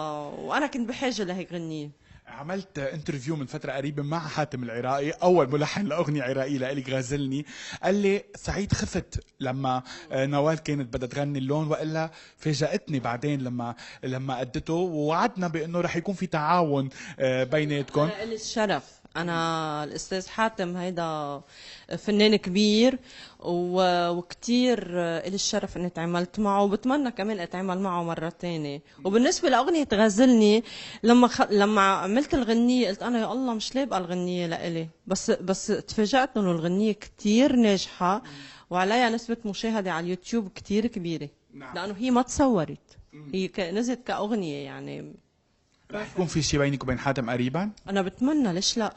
وانا كنت بحاجه لهيك غنيه. عملت انترفيو من فترة قريبة مع حاتم العراقي، أول ملحن لأغنية عراقية لإلك غازلني. قال لي سعيد خفت لما نوال كانت بدها تغني اللون، وإلا فاجأتني بعدين لما أدته، ووعدنا بأنه رح يكون في تعاون بيناتكم. انا الي الشرف، انا الاستاذ حاتم هيدا فنان كبير وكتير الي الشرف اني تعاملت معه، وبتمنى كمان اتعامل معه مرة تانية. وبالنسبة لاغنية غزلني، لما عملت الغنية قلت انا يا الله مش لايقة الغنية لإلي، بس تفاجأت انه الغنية كتير ناجحة وعليها نسبة مشاهدة على اليوتيوب كتير كبيرة. نعم. لانه هي ما تصورت، هي نزلت كأغنية يعني. رح يكون في شيء بينك وبين حاتم قريبا؟ انا بتمنى، ليش لا.